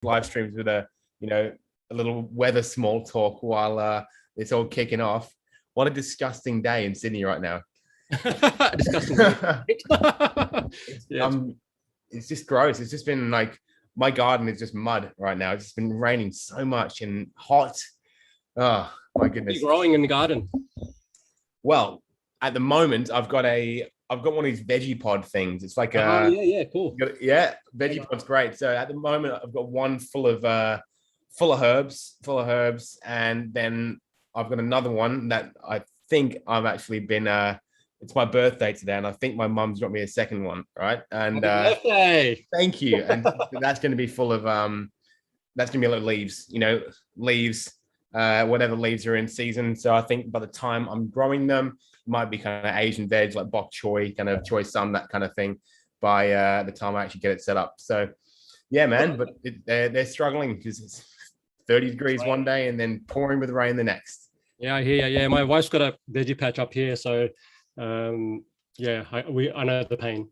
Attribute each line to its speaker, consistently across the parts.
Speaker 1: live streams with a little weather small talk while it's all kicking off. What a disgusting day in Sydney right now.
Speaker 2: Disgusting.
Speaker 1: It's just gross. It's just been like my garden is just mud right now. It's just been raining so much and hot. Oh my goodness.
Speaker 2: What are you growing in the garden?
Speaker 1: Well, at the moment, I've got one of these veggie pod things. It's like
Speaker 2: cool.
Speaker 1: Veggie pod's great. So at the moment, I've got one full of herbs, and then I've got another one that I think I've actually been. It's my birthday today, and I think my mum's got me a second one, right? And
Speaker 2: Happy birthday!
Speaker 1: Thank you. And that's going to be full of that's going to be a lot of leaves, whatever leaves are in season. So I think by the time I'm growing them, it might be kind of Asian veg like bok choy, kind of choy sum, that kind of thing. By the time I actually get it set up, so yeah, man. But they're struggling because it's 30 degrees one day and then pouring with rain the next.
Speaker 2: Yeah, I hear. Yeah, my wife's got a veggie patch up here, so I know the pain.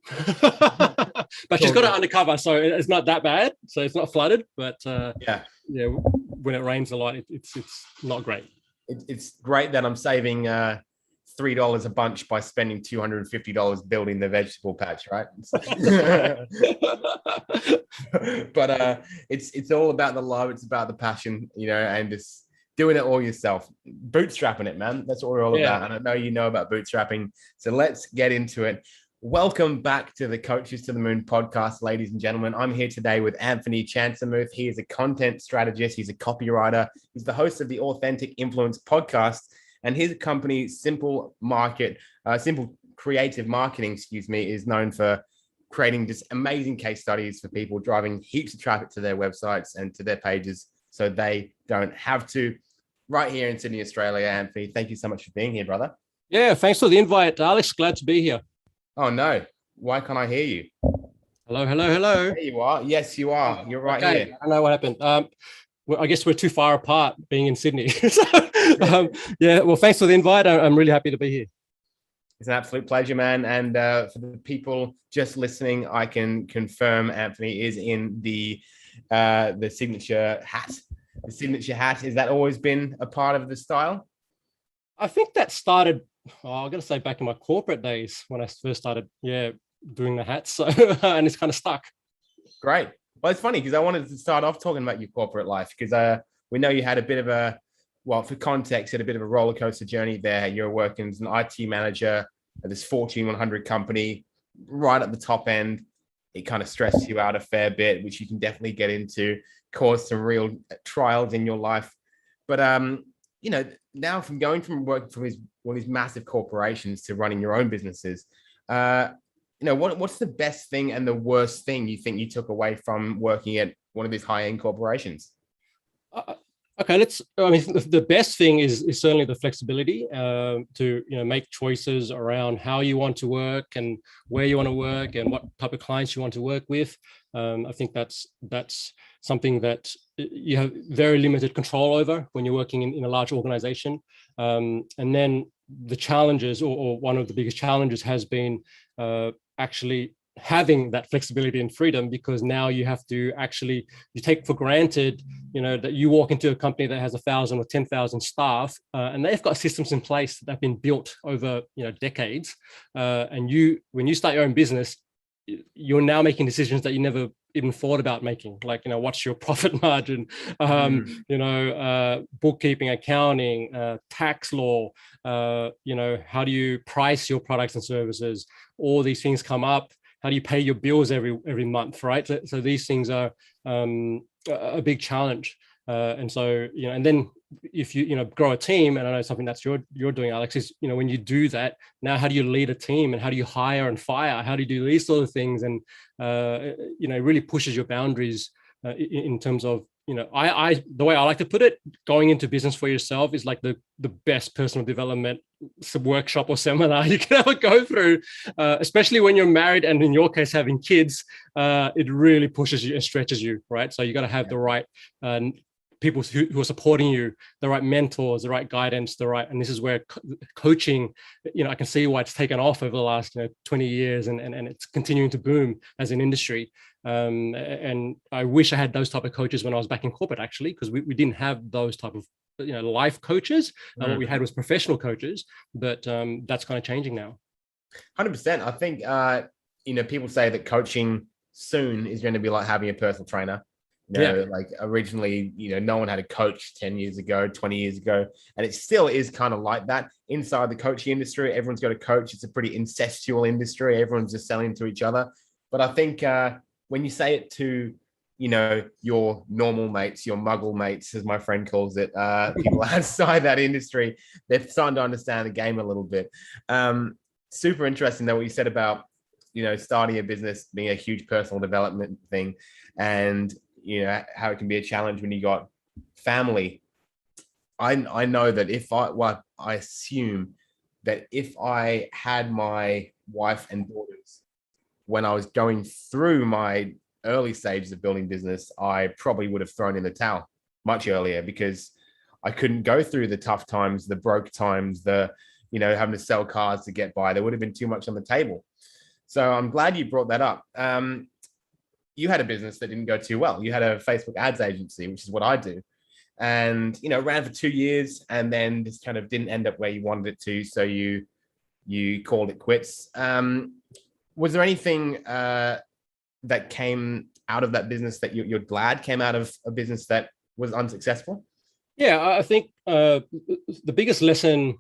Speaker 2: But she's got it undercover, so it's not that bad. So it's not flooded, but when it rains a lot, it's not great.
Speaker 1: It's great that I'm saving $3 a bunch by spending $250 building the vegetable patch, right? But it's all about the love. It's about the passion, and just doing it all yourself, bootstrapping it, man. That's what we're all about. And I know you know about bootstrapping, so let's get into it. Welcome back to the Coaches to the Moon podcast, ladies and gentlemen. I'm here today with Anfernee Chansamooth. He is a content strategist. He's a copywriter. He's the host of the Authentic Influence podcast, and his company, Simple Creative Marketing, is known for creating just amazing case studies for people, driving heaps of traffic to their websites and to their pages so they don't have to. Right here in Sydney, Australia. Anfernee, thank you so much for being here, brother.
Speaker 2: Yeah, thanks for the invite, Alex. Glad to be here.
Speaker 1: Oh, no. Why can't I hear you?
Speaker 2: Hello.
Speaker 1: There you are. Yes, you are. You're right here.
Speaker 2: I know what happened. I guess we're too far apart being in Sydney. Well, thanks for the invite. I'm really happy to be here.
Speaker 1: It's an absolute pleasure, man. And for the people just listening, I can confirm Anfernee is in the signature hat. The signature hat, has that always been a part of the style?
Speaker 2: I think that started, I'm going to say back in my corporate days when I first started, doing the hats. So, and it's kind of stuck.
Speaker 1: Great. Well, it's funny because I wanted to start off talking about your corporate life because we know you had a bit of for context, you had a bit of a roller coaster journey there. You were working as an IT manager at this Fortune 100 company, right at the top end. It kind of stressed you out a fair bit, which you can definitely get into, caused some real trials in your life. But, now from going from working for one of these massive corporations to running your own businesses, what's the best thing and the worst thing you think you took away from working at one of these high-end corporations?
Speaker 2: Okay, the best thing is certainly the flexibility to make choices around how you want to work and where you want to work and what type of clients you want to work with. I think that's something that you have very limited control over when you're working in a large organization. And then the challenges, or one of the biggest challenges, has been actually having that flexibility and freedom, because now you have to you take for granted, that you walk into a company that has 1,000 or 10,000 staff, and they've got systems in place that have been built over, decades. And when you start your own business, you're now making decisions that you never even thought about making, like, what's your profit margin, bookkeeping, accounting, tax law, how do you price your products and services? All these things come up. How do you pay your bills every month, right? So these things are a big challenge. And so, and then if you, grow a team, and I know something that's you're doing, Alex, is, when you do that, now how do you lead a team, and how do you hire and fire? How do you do these sort of things? And, it really pushes your boundaries in terms of, the way I like to put it, going into business for yourself is like the best personal development workshop or seminar you can ever go through, especially when you're married, and in your case, having kids. It really pushes you and stretches you, right? So you got to have the right people who are supporting you, the right mentors, the right guidance, and this is where coaching, I can see why it's taken off over the last 20 years, and it's continuing to boom as an industry. And I wish I had those type of coaches when I was back in corporate, actually, because we didn't have those type of life coaches. What we had was professional coaches, but that's kind of changing now.
Speaker 1: 100%. I think people say that coaching soon is going to be like having a personal trainer. Like originally, no one had a coach 10 years ago, 20 years ago, and it still is kind of like that inside the coaching industry. Everyone's got a coach. It's a pretty incestual industry. Everyone's just selling to each other. But I think when you say it to your normal mates, your muggle mates, as my friend calls it, people outside that industry, they're starting to understand the game a little bit. Super interesting though what you said about starting a business being a huge personal development thing, and how it can be a challenge when you got family. I know that I assume that if I had my wife and daughters when I was going through my early stages of building business, I probably would have thrown in the towel much earlier, because I couldn't go through the tough times, the broke times, the having to sell cars to get by. There would have been too much on the table. So I'm glad you brought that up. You had a business that didn't go too well. You had a Facebook ads agency, which is what I do, and ran for 2 years, and then just kind of didn't end up where you wanted it to. So you called it quits. Was there anything that came out of that business that you're glad came out of a business that was unsuccessful?
Speaker 2: Yeah, I think the biggest lesson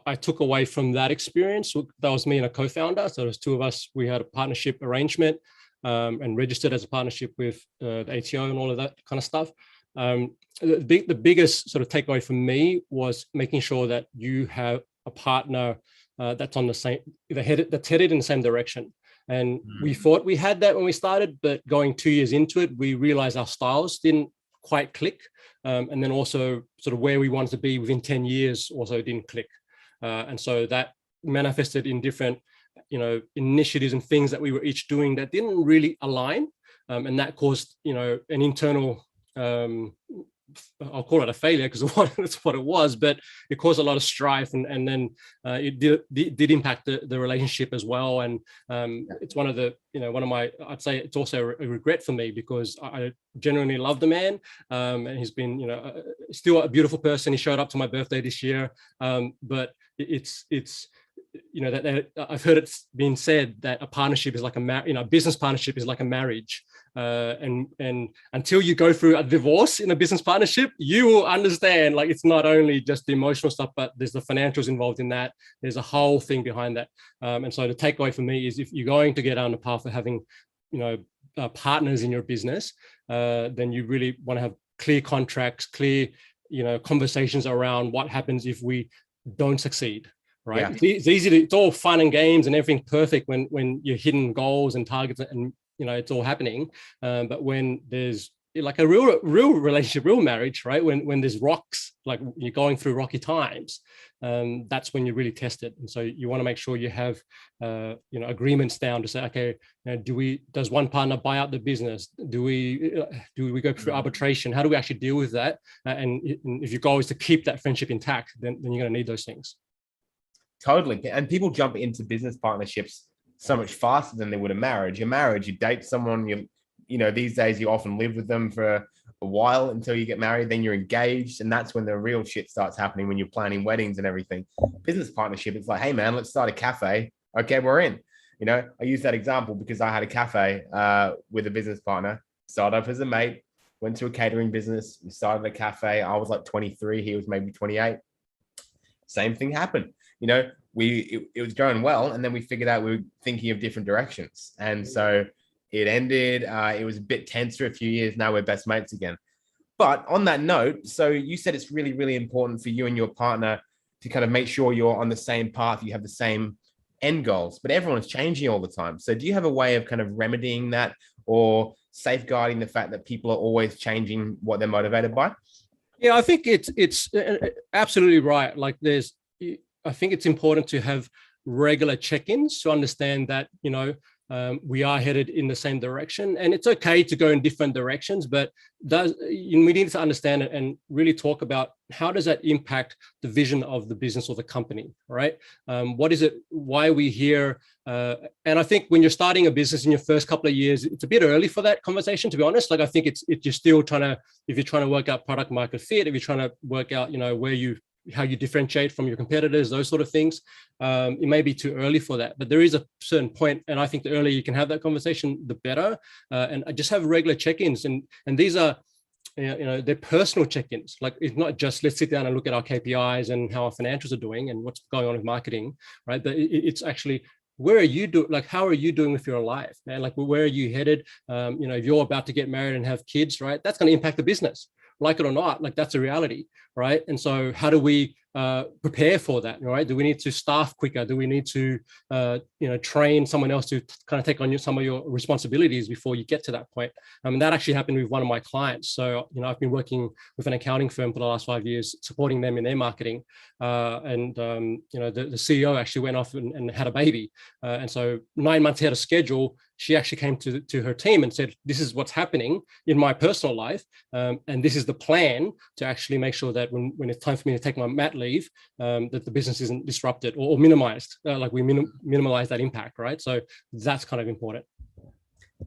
Speaker 2: I took away from that experience, that was me and a co-founder. So there's two of us. We had a partnership arrangement and registered as a partnership with the ATO and all of that kind of stuff. The biggest sort of takeaway for me was making sure that you have a partner that's on the same, that's headed in the same direction. And we thought we had that when we started, but going 2 years into it, we realized our styles didn't quite click. And then also sort of where we wanted to be within 10 years also didn't click. And so that manifested in different, initiatives and things that we were each doing that didn't really align. And that caused, an internal, I'll call it a failure because that's what it was, but it caused a lot of strife, and then it did impact the relationship as well. And it's one of my, I'd say it's also a regret for me, because I genuinely love the man, and he's been, still a beautiful person. He showed up to my birthday this year, but it's that I've heard it's been said that a partnership is like a business partnership is like a marriage. And until you go through a divorce in a business partnership, you will understand, like, it's not only just the emotional stuff, but there's the financials involved in that. There's a whole thing behind that. And so the takeaway for me is, if you're going to get down the path of having, partners in your business, then you really want to have clear contracts, clear, conversations around what happens if we don't succeed. Right. Yeah. It's easy it's all fun and games and everything perfect when you're hitting goals and targets and, it's all happening. But when there's like a real relationship, real marriage, right? When there's rocks, like you're going through rocky times, that's when you really test it. And so you want to make sure you have, agreements down to say, okay, does one partner buy out the business? Do we go through arbitration? How do we actually deal with that? And if your goal is to keep that friendship intact, then you're going to need those things.
Speaker 1: Totally. And people jump into business partnerships so much faster than they would a marriage. A marriage, you date someone, these days you often live with them for a while until you get married, then you're engaged. And that's when the real shit starts happening, when you're planning weddings and everything. Business partnership, it's like, hey man, let's start a cafe. Okay, we're in. I use that example because I had a cafe with a business partner, started off as a mate, went to a catering business, we started a cafe. I was like 23, he was maybe 28. Same thing happened. It was going well, and then we figured out we were thinking of different directions, and so it ended. It was a bit tense for a few years. Now we're best mates again. But on that note, so you said it's really, really important for you and your partner to kind of make sure you're on the same path, you have the same end goals, but everyone's changing all the time. So do you have a way of kind of remedying that, or safeguarding the fact that people are always changing what they're motivated by?
Speaker 2: Yeah, I think it's absolutely right. Like I think it's important to have regular check-ins to understand that, we are headed in the same direction, and it's okay to go in different directions, but we need to understand it and really talk about how does that impact the vision of the business or the company, right? What is it? Why are we here? And I think when you're starting a business in your first couple of years, it's a bit early for that conversation, to be honest. Like, I think it's you're still if you're trying to work out product market fit, if you're trying to work out, how you differentiate from your competitors, those sort of things. It may be too early for that, but there is a certain point, and I think the earlier you can have that conversation, the better. And I just have regular check-ins, and these are, they're personal check-ins. Like, it's not just let's sit down and look at our KPIs and how our financials are doing and what's going on with marketing, right? But it's actually, where are you doing? Like, how are you doing with your life, man? Like, where are you headed? If you're about to get married and have kids, right, that's going to impact the business, like it or not. Like, that's a reality, right? And so how do we prepare for that, right? Do we need to staff quicker? Do we need to train someone else to kind of take on some of your responsibilities before you get to that point? And that actually happened with one of my clients. So I've been working with an accounting firm for the last 5 years, supporting them in their marketing, and the CEO actually went off and had a baby, and so 9 months ahead of schedule, she actually came to her team and said, this is what's happening in my personal life, and this is the plan to actually make sure that when it's time for me to take my mat leave, that the business isn't disrupted or minimized. Like, we minimize that impact, right? So that's kind of important.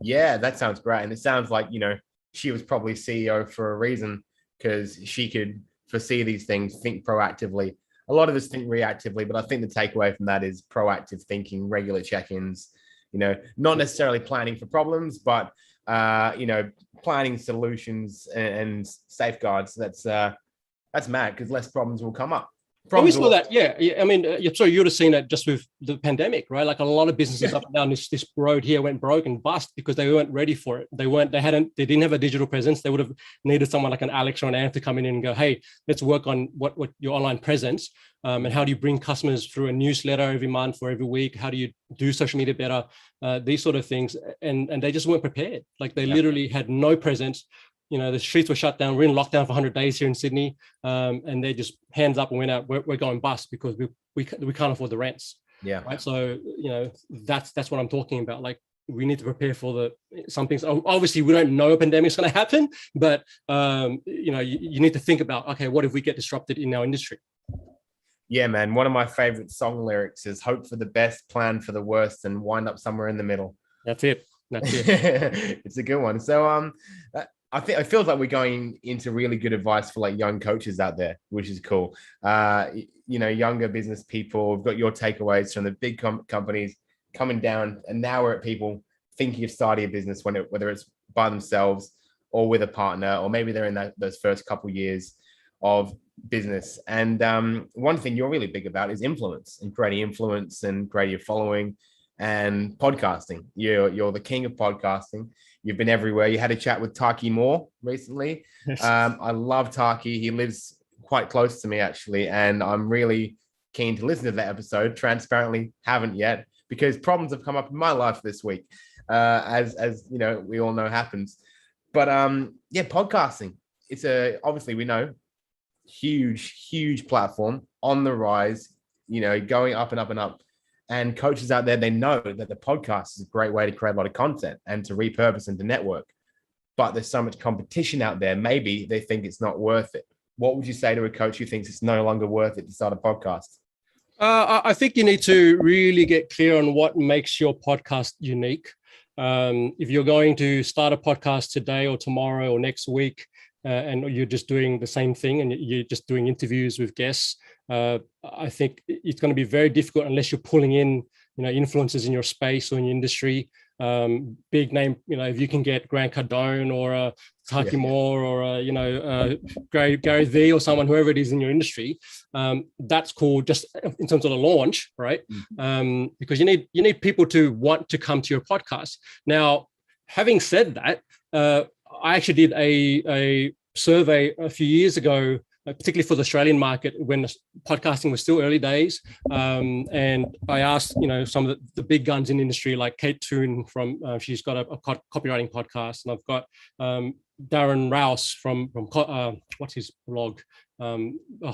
Speaker 1: Yeah, that sounds great. And it sounds like, she was probably CEO for a reason, because she could foresee these things, think proactively. A lot of us think reactively, but I think the takeaway from that is proactive thinking, regular check-ins, not necessarily planning for problems, but, planning solutions and safeguards. That's mad, because less problems will come up.
Speaker 2: We saw that, yeah. I mean, so you would have seen that just with the pandemic, right? Like, a lot of businesses up and down this road here went broke and bust because they weren't ready for it. They didn't have a digital presence. They would have needed someone like an Alex or an Anne to come in and go, hey, let's work on what your online presence, and how do you bring customers through a newsletter every month or every week? How do you do social media better? These sort of things, and they just weren't prepared. Like, they literally had no presence. The streets were shut down. We're in lockdown for 100 days here in Sydney, and they just hands up and went out. We're going bust because we can't afford the rents.
Speaker 1: Yeah.
Speaker 2: Right. So that's what I'm talking about. Like, we need to prepare for some things. Obviously, we don't know a pandemic is going to happen, but you need to think about, okay, what if we get disrupted in our industry?
Speaker 1: Yeah, man. One of my favorite song lyrics is "Hope for the best, plan for the worst, and wind up somewhere in the middle."
Speaker 2: That's it.
Speaker 1: It's a good one. So I think it feels like we're going into really good advice for like young coaches out there, which is cool. Younger business people. We've got your takeaways from the big companies coming down, and now we're at people thinking of starting a business, whether it's by themselves or with a partner, or maybe they're in those first couple years of business. And one thing you're really big about is influence, and creating influence and creating your following, and podcasting. You're the king of podcasting. You've been everywhere. You had a chat with Taki Moore recently.
Speaker 2: Yes.
Speaker 1: I love Taki. He lives quite close to me, actually, and I'm really keen to listen to that episode. Transparently, haven't yet, because problems have come up in my life this week, as we all know happens. But podcasting. It's obviously, we know, huge platform on the rise. Going up and up and up. And coaches out there, they know that the podcast is a great way to create a lot of content and to repurpose and to network. But there's so much competition out there. Maybe they think it's not worth it. What would you say to a coach who thinks it's no longer worth it to start a podcast?
Speaker 2: I think you need to really get clear on what makes your podcast unique. If you're going to start a podcast today or tomorrow or next week, and you're just doing the same thing and you're just doing interviews with guests, I think it's going to be very difficult unless you're pulling in, influencers in your space or in your industry. Big name, if you can get Grant Cardone or Taki Moore or Gary Vee or someone, whoever it is in your industry, that's cool. Just in terms of the launch, right? Because you need people to want to come to your podcast. Now, having said that, I actually did a survey a few years ago, particularly for the Australian market, when podcasting was still early days. And I asked, some of the big guns in the industry, like Kate Toon from, she's got a copywriting podcast. And I've got Darren Rouse from what's his blog?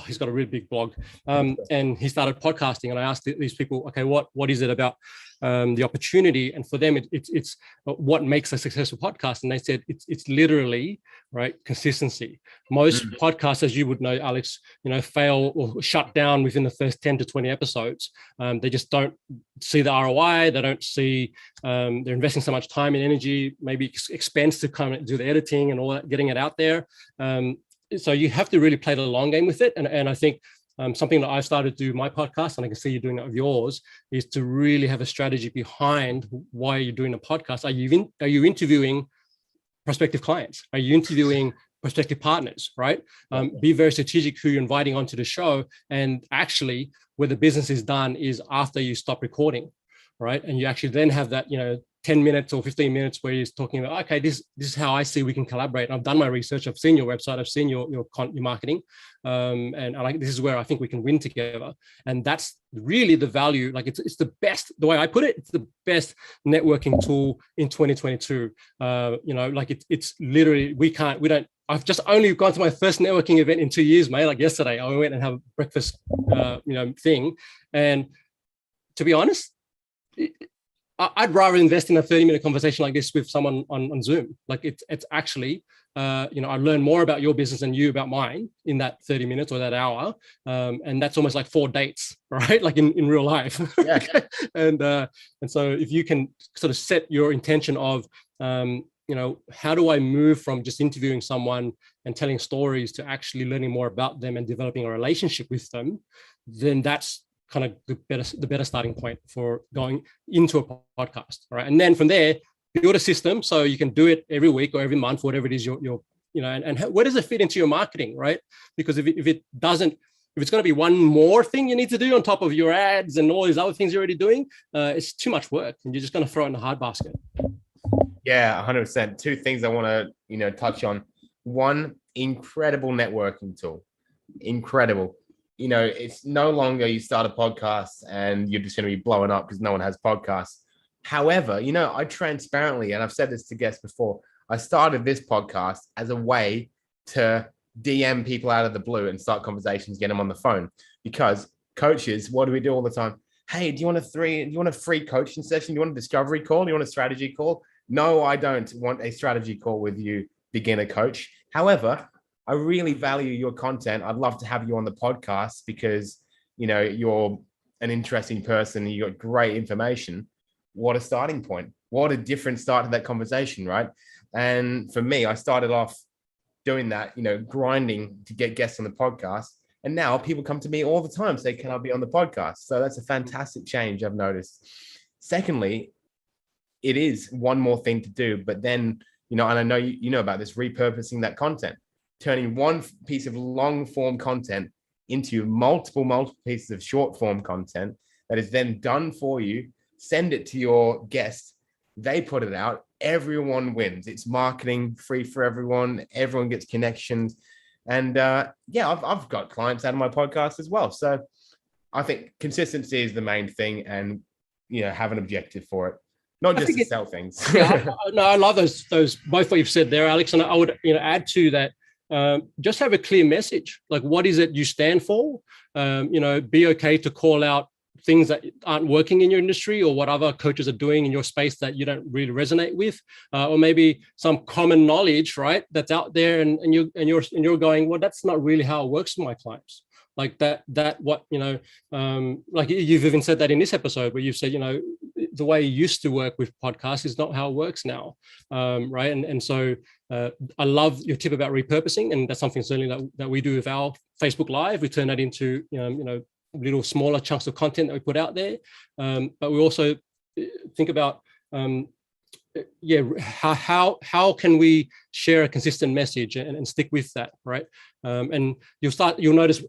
Speaker 2: He's got a really big blog, and he started podcasting. And I asked these people, okay, what is it about the opportunity? And for them, it's what makes a successful podcast. And they said it's literally, right, consistency. Most podcasts, as you would know, Alex, fail or shut down within the first 10 to 20 episodes. They just don't see the ROI. They don't see they're investing so much time and energy, maybe expense to come and do the editing and all that, getting it out there. So you have to really play the long game with it. And I think something that I've started to do my podcast, and I can see you doing it with yours, is to really have a strategy behind why you're doing a podcast. Are you interviewing prospective clients? Are you interviewing prospective partners, right? Be very strategic who you're inviting onto the show. And actually, where the business is done is after you stop recording, right? And you actually then have that, 10 minutes or 15 minutes where he's talking about, okay, this is how I see we can collaborate. I've done my research. I've seen your website. I've seen your marketing. And this is where I think we can win together. And that's really the value. Like it's the best, the way I put it, it's the best networking tool in 2022. It's literally, I've just only gone to my first networking event in 2 years, mate. Like yesterday, I went and have a breakfast, thing. And to be honest, I'd rather invest in a 30-minute conversation like this with someone on Zoom. Like it's actually, I learn more about your business and you about mine in that 30 minutes or that hour. And that's almost like 4 dates, right? Like in real life.
Speaker 1: Yeah.
Speaker 2: And so if you can sort of set your intention of, how do I move from just interviewing someone and telling stories to actually learning more about them and developing a relationship with them, then that's kind of the better starting point for going into a podcast. All right. And then from there, build a system so you can do it every week or every month, whatever it is and where does it fit into your marketing, right? Because if it's going to be one more thing you need to do on top of your ads and all these other things you're already doing, it's too much work and you're just going to throw it in the hard basket.
Speaker 1: Yeah, 100%. 2 things I want to, touch on. One, incredible networking tool. Incredible. It's no longer you start a podcast and you're just going to be blowing up because no one has podcasts. However, I transparently, and I've said this to guests before, I started this podcast as a way to DM people out of the blue and start conversations, get them on the phone. Because coaches, what do we do all the time? Hey, do you want a free coaching session? Do you want a discovery call? Do you want a strategy call? No, I don't want a strategy call with you, beginner coach. However, I really value your content. I'd love to have you on the podcast because, you're an interesting person. You got great information. What a starting point. What a different start to that conversation, right? And for me, I started off doing that, grinding to get guests on the podcast. And now people come to me all the time, say, can I be on the podcast? So that's a fantastic change I've noticed. Secondly, it is one more thing to do, but then, and I know you know about this, repurposing that content. Turning one piece of long form content into multiple pieces of short form content that is then done for you. Send it to your guests. They put it out. Everyone wins. It's marketing free for everyone. Everyone gets connections. And I've got clients out of my podcast as well. So I think consistency is the main thing and, have an objective for it. Not just to sell things.
Speaker 2: I love those both what you've said there, Alex. And I would, add to that. Just have a clear message. Like, what is it you stand for? Be okay to call out things that aren't working in your industry or what other coaches are doing in your space that you don't really resonate with, or maybe some common knowledge, right? That's out there, and you're going, well, that's not really how it works for my clients. Like like you've even said that in this episode where you've said, the way you used to work with podcasts is not how it works now, right? And so I love your tip about repurposing, and that's something certainly that we do with our Facebook Live. We turn that into little smaller chunks of content that we put out there, but we also think about how can we share a consistent message and stick with that, right? And you'll notice,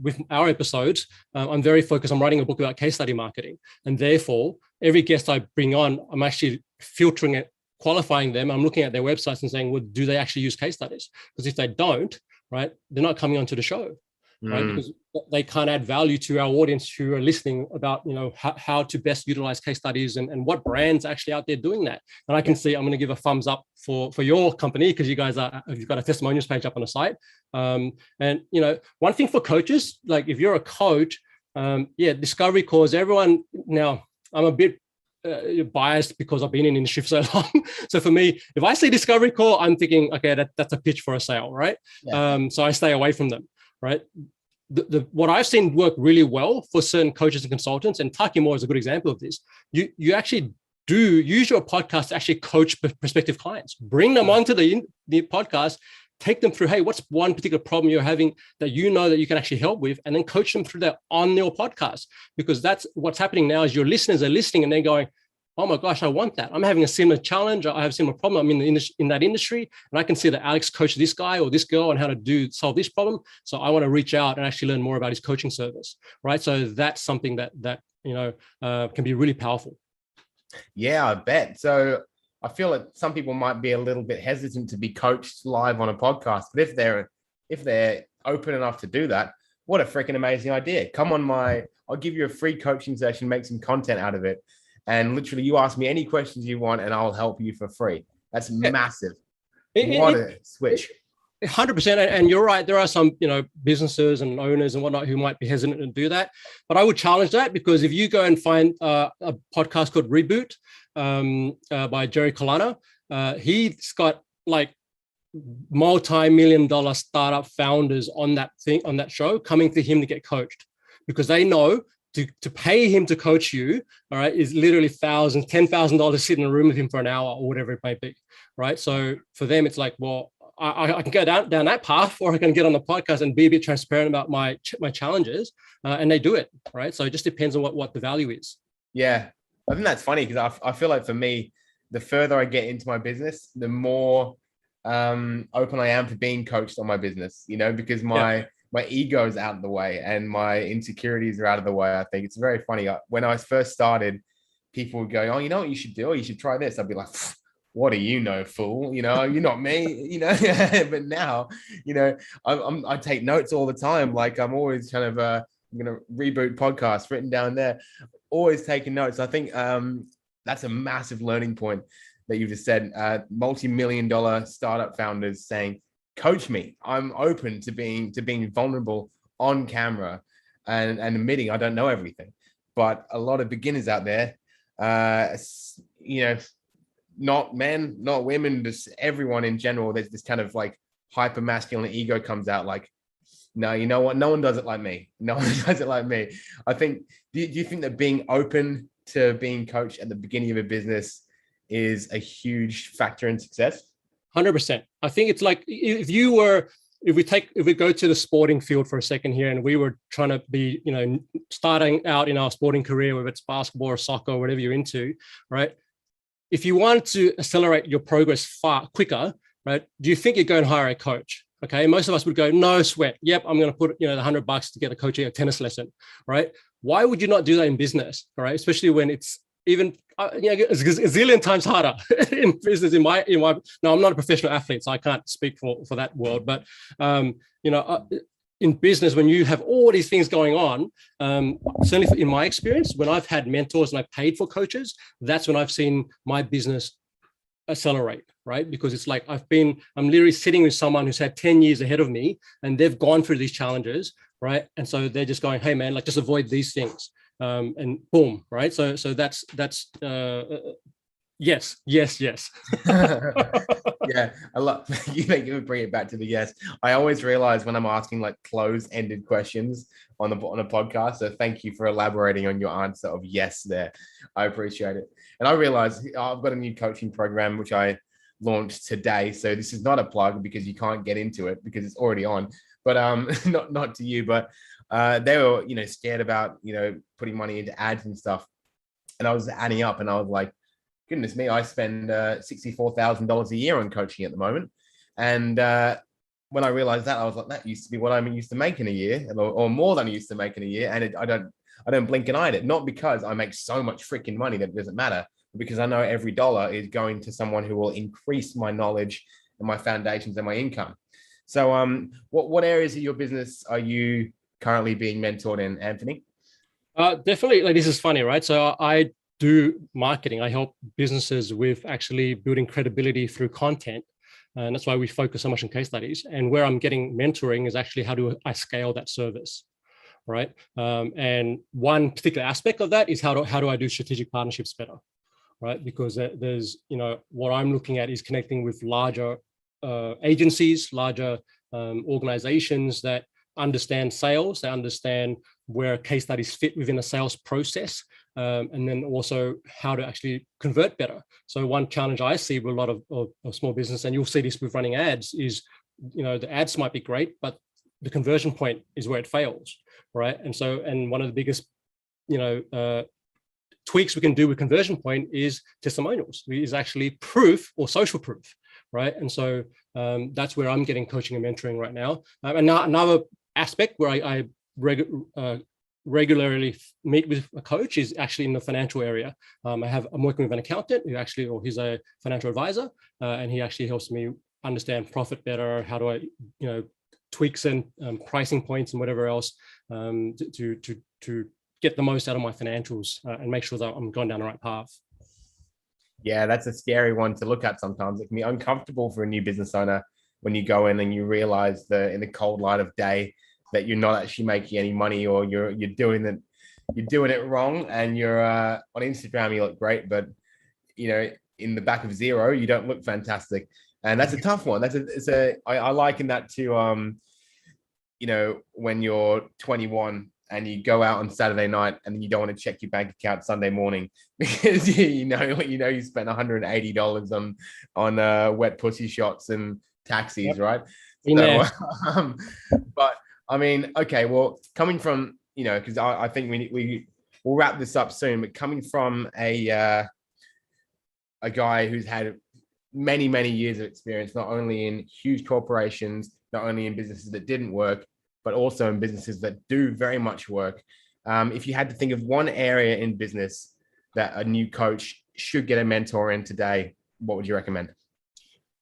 Speaker 2: with our episodes, I'm very focused. I'm writing a book about case study marketing, and therefore every guest I bring on, I'm actually filtering it, qualifying them. I'm looking at their websites and saying, well, do they actually use case studies? Because if they don't, right, they're not coming onto the show. right?
Speaker 1: Mm.
Speaker 2: Because they can't add value to our audience who are listening about, how to best utilize case studies and what brands are actually out there doing that. And I can see, I'm going to give a thumbs up for your company, because you've got a testimonials page up on the site. And, one thing for coaches, like if you're a coach, discovery calls, everyone now, I'm a bit biased because I've been in the industry for so long. So for me, if I see discovery call, I'm thinking, okay, that's a pitch for a sale, right? Yeah. So I stay away from them, right? What I've seen work really well for certain coaches and consultants, and Taki Moore is a good example of this. You actually do use your podcast to actually coach prospective clients. Bring them onto the podcast, take them through, hey, what's one particular problem you're having that that you can actually help with, and then coach them through that on your podcast. Because that's what's happening now is your listeners are listening and they're going, oh my gosh, I want that. I'm having a similar challenge. I have a similar problem. I'm in that industry, and I can see that Alex coached this guy or this girl on how to solve this problem. So I want to reach out and actually learn more about his coaching service, right? So that's something that can be really powerful.
Speaker 1: Yeah, I bet. So I feel like some people might be a little bit hesitant to be coached live on a podcast, but if they're open enough to do that, what a freaking amazing idea. Come on I'll give you a free coaching session, make some content out of it. And literally you ask me any questions you want and I'll help you for free. That's massive. What a switch.
Speaker 2: 100%. And you're right. There are some, businesses and owners and whatnot who might be hesitant to do that. But I would challenge that, because if you go and find a podcast called Reboot by Jerry Colana, he's got like multi-million-dollar startup founders on that show coming to him to get coached, because they know to pay him to coach you, all right, is literally $10,000 sitting in a room with him for an hour or whatever it may be, right? So for them, it's like, well, I can go down that path, or I can get on the podcast and be a bit transparent about my challenges, and they do it, right? So it just depends on what the value is.
Speaker 1: Yeah, I think that's funny, because I feel like for me, the further I get into my business, the more open I am to being coached on my business, because my ego is out of the way and my insecurities are out of the way. I think it's very funny. When I first started, people would go, oh, you know what you should do? You should try this. I'd be like, what do you know, fool? You're not me, But now, I take notes all the time. Like I'm always kind of, I'm going to Reboot podcast written down there, always taking notes. I think that's a massive learning point that you just said. Multi-million-dollar startup founders saying, coach me. I'm open to being vulnerable on camera and admitting I don't know everything. But a lot of beginners out there, not men, not women, just everyone in general, there's this kind of like hyper masculine ego comes out like, no, you know what? No one does it like me. No one does it like me. I think, do you think that being open to being coached at the beginning of a business is a huge factor in success?
Speaker 2: 100%. I think it's like if we go to the sporting field for a second here, and we were trying to be, starting out in our sporting career, whether it's basketball or soccer or whatever you're into, right? If you want to accelerate your progress far quicker, right? Do you think you'd go and hire a coach? Okay. Most of us would go, no sweat. Yep. I'm going to put, $100 to get a coaching a tennis lesson, right? Why would you not do that in business? All right. Especially when it's even, a zillion times harder in business. No, I'm not a professional athlete, so I can't speak for that world, but, in business, when you have all these things going on, certainly in my experience, when I've had mentors and I've paid for coaches, that's when I've seen my business accelerate, right? Because it's like I'm literally sitting with someone who's had 10 years ahead of me, and they've gone through these challenges, right? And so they're just going, hey man, like just avoid these things, and boom, right? So that's yes.
Speaker 1: Yeah, I love you bring it back to the yes. I always realize when I'm asking like close-ended questions on a podcast. So thank you for elaborating on your answer of yes there. I appreciate it. And I realize I've got a new coaching program which I launched today. So this is not a plug because you can't get into it because it's already on. But not to you, but they were scared about putting money into ads and stuff. And I was adding up and I was like, goodness me, I spend $64,000 a year on coaching at the moment. And when I realized that, I was like, that used to be what I'm used to making a year, or more than I used to make in a year. And I don't blink an eye at it. Not because I make so much freaking money that it doesn't matter, but because I know every dollar is going to someone who will increase my knowledge and my foundations and my income. So what areas of your business are you currently being mentored in, Anfernee?
Speaker 2: Definitely, like, this is funny, right? So I do marketing. I help businesses with actually building credibility through content. And that's why we focus so much on case studies. And where I'm getting mentoring is actually how do I scale that service, right? And one particular aspect of that is how do I do strategic partnerships better, right? Because there's, what I'm looking at is connecting with larger agencies, larger organizations that understand sales, they understand where case studies fit within a sales process, and then also how to actually convert better. So one challenge I see with a lot of small business, and you'll see this with running ads, is, the ads might be great, but the conversion point is where it fails, right? And one of the biggest, tweaks we can do with conversion point is testimonials, is actually proof or social proof, right? And so that's where I'm getting coaching and mentoring right now. And another aspect where I regularly meet with a coach is actually in the financial area. I'm working with an accountant he's a financial advisor, and he actually helps me understand profit better. How do I, tweaks and pricing points and whatever else to get the most out of my financials and make sure that I'm going down the right path.
Speaker 1: Yeah, that's a scary one to look at sometimes. It can be uncomfortable for a new business owner when you go in and you realize in the cold light of day that you're not actually making any money, or you're doing it wrong, and you're on Instagram you look great, but in the back of zero you don't look fantastic. And that's a tough one. I liken that to when you're 21 and you go out on Saturday night and you don't want to check your bank account Sunday morning because you spent $180 on wet pussy shots and taxis, yep. Right? So, but I mean, okay, well, coming from, because I think we'll wrap this up soon, but coming from a guy who's had many, many years of experience, not only in huge corporations, not only in businesses that didn't work, but also in businesses that do very much work. If you had to think of one area in business that a new coach should get a mentor in today, what would you recommend?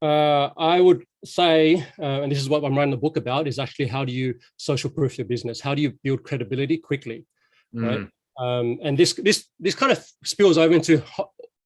Speaker 2: I would say, and this is what I'm writing the book about, is actually how do you social proof your business? How do you build credibility quickly, right? And this kind of spills over into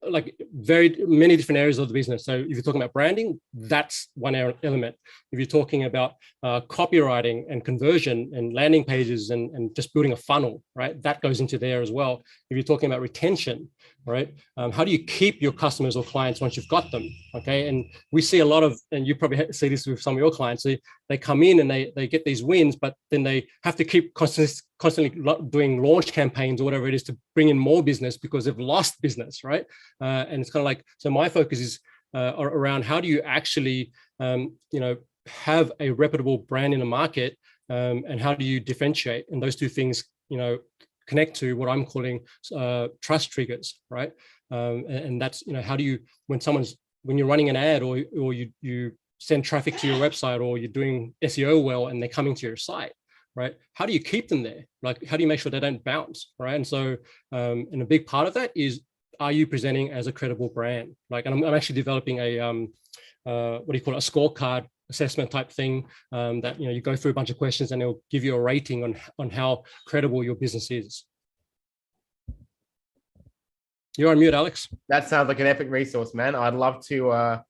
Speaker 2: like very many different areas of the business. So if you're talking about branding, that's one element. If you're talking about copywriting and conversion and landing pages and just building a funnel, right, that goes into there as well. If you're talking about retention, right, how do you keep your customers or clients once you've got them? Okay, and we see a lot of, and you probably see this with some of your clients, they come in and they get these wins, but then they have to keep constantly doing launch campaigns or whatever it is to bring in more business because they've lost business, right? And it's kind of like, so my focus is around how do you actually, have a reputable brand in the market, and how do you differentiate? And those two things, connect to what I'm calling trust triggers, right? And that's, how do you, when you're running an ad or you send traffic to your website, or you're doing SEO well and they're coming to your site, right? How do you keep them there? Like, how do you make sure they don't bounce, right? And so, and a big part of that is, are you presenting as a credible brand? Like, and I'm actually developing a, what do you call it? A scorecard assessment type thing, that, you go through a bunch of questions and it'll give you a rating on how credible your business is. You're on mute, Alex.
Speaker 1: That sounds like an epic resource, man. I'd love to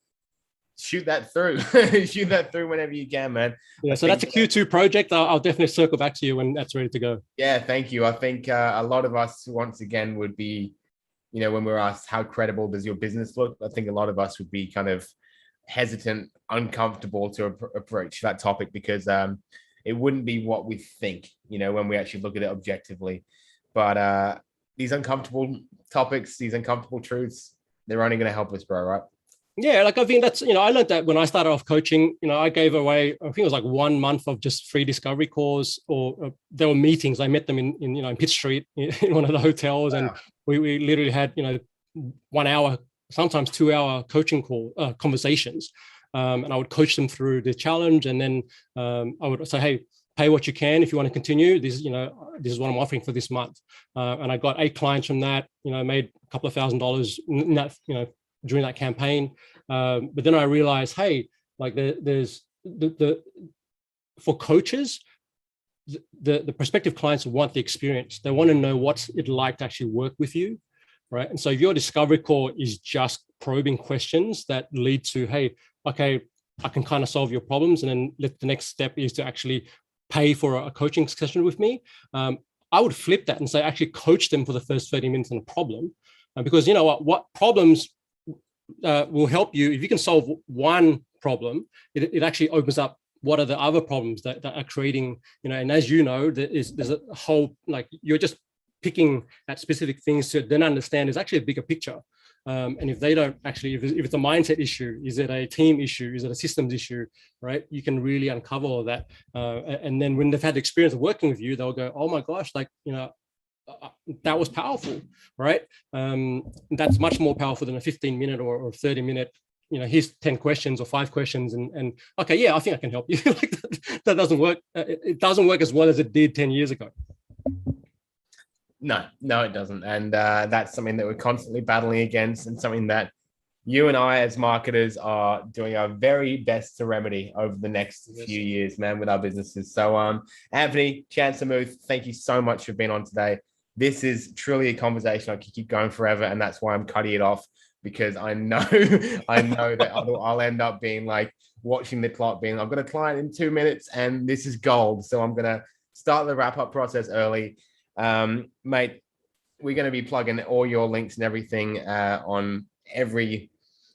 Speaker 1: shoot that through. Shoot that through whenever you can, man.
Speaker 2: Yeah, so that's a Q2 project. I'll definitely circle back to you when that's ready to go.
Speaker 1: Yeah, thank you. I think a lot of us, once again, would be, when we're asked how credible does your business look, I think a lot of us would be kind of hesitant, uncomfortable to approach that topic because it wouldn't be what we think, when we actually look at it objectively. But these uncomfortable topics, these uncomfortable truths, they're only going to help us grow, right?
Speaker 2: Yeah, like I think that's, I learned that when I started off coaching, I gave away, I think it was like 1 month of just free discovery calls, or there were meetings. I met them in Pitt Street in one of the hotels. Wow. And we literally had, 1 hour, sometimes 2 hour coaching conversations. And I would coach them through the challenge. And then I would say, hey, pay what you can if you want to continue. This is what I'm offering for this month. And I got 8 clients from that, made a couple of $1,000 in that, during that campaign. But then I realized, hey, like there's the for coaches, the prospective clients want the experience. They want to know what's it like to actually work with you, right? And so if your discovery call is just probing questions that lead to, hey, okay, I can kind of solve your problems, and then the next step is to actually pay for a coaching session with me, I would flip that and say, actually coach them for the first 30 minutes on a problem. Because you know what problems will help you. If you can solve one problem, it actually opens up what are the other problems that are creating, and as you know, there's a whole, like, you're just picking at specific things to then understand is actually a bigger picture. And if they don't actually, if it's a mindset issue, is it a team issue, is it a systems issue, right? You can really uncover all that. And then when they've had the experience of working with you, they'll go, oh my gosh, like, that was powerful, right? That's much more powerful than a 15-minute or 30-minute, here's 10 questions or 5 questions and okay, yeah, I think I can help you. Like that doesn't work. It doesn't work as well as it did 10 years ago.
Speaker 1: No, it doesn't. And that's something that we're constantly battling against, and something that you and I as marketers are doing our very best to remedy over the next few years, man, with our businesses. So Anfernee Chansamooth, thank you so much for being on today. This is truly a conversation I could keep going forever, and that's why I'm cutting it off, because I know that I'll end up being like watching the clock, being, I've got a client in 2 minutes and this is gold. So I'm going to start the wrap up process early. Mate, we're going to be plugging all your links and everything on every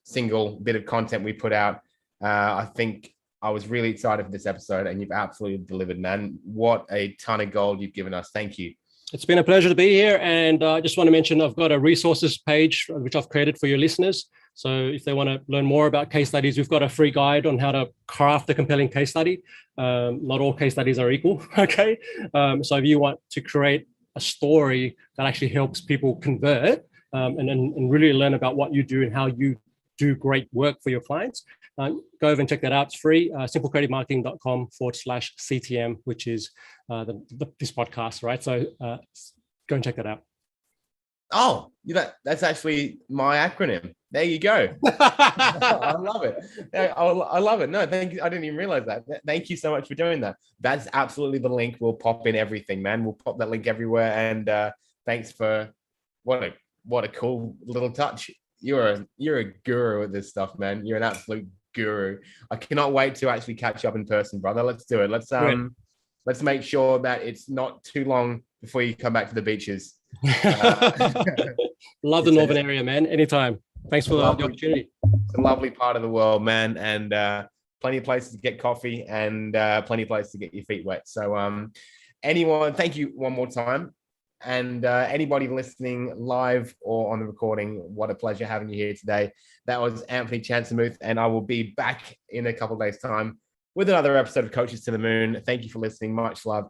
Speaker 1: single bit of content we put out. I think I was really excited for this episode, and you've absolutely delivered, man. What a ton of gold you've given us. Thank you.
Speaker 2: It's been a pleasure to be here. And I just want to mention I've got a resources page, which I've created for your listeners. So if they want to learn more about case studies, we've got a free guide on how to craft a compelling case study. Not all case studies are equal, okay? So if you want to create a story that actually helps people convert and really learn about what you do and how you do great work for your clients, go over and check that out. It's free, simplecreativemarketing.com/CTM, which is this podcast, right? So go and check that out.
Speaker 1: Oh, that's actually my acronym. There you go. I love it. I love it. No, thank you. I didn't even realize that. Thank you so much for doing that. That's absolutely the link. We'll pop in everything, man. We'll pop that link everywhere. And thanks for what a cool little touch. You're a guru at this stuff, man. You're an absolute guru. I cannot wait to actually catch up in person, brother. Let's do it. Let's make sure that it's not too long before you come back to the beaches.
Speaker 2: Love the northern area, man. Anytime. Thanks for the opportunity.
Speaker 1: It's a lovely part of the world, man, and plenty of places to get coffee and plenty of places to get your feet wet. So anyone, thank you one more time. And anybody listening live or on the recording, what a pleasure having you here today. That was Anfernee Chansamooth, and I will be back in a couple of days' time with another episode of Coaches to the Moon. Thank you for listening. Much love.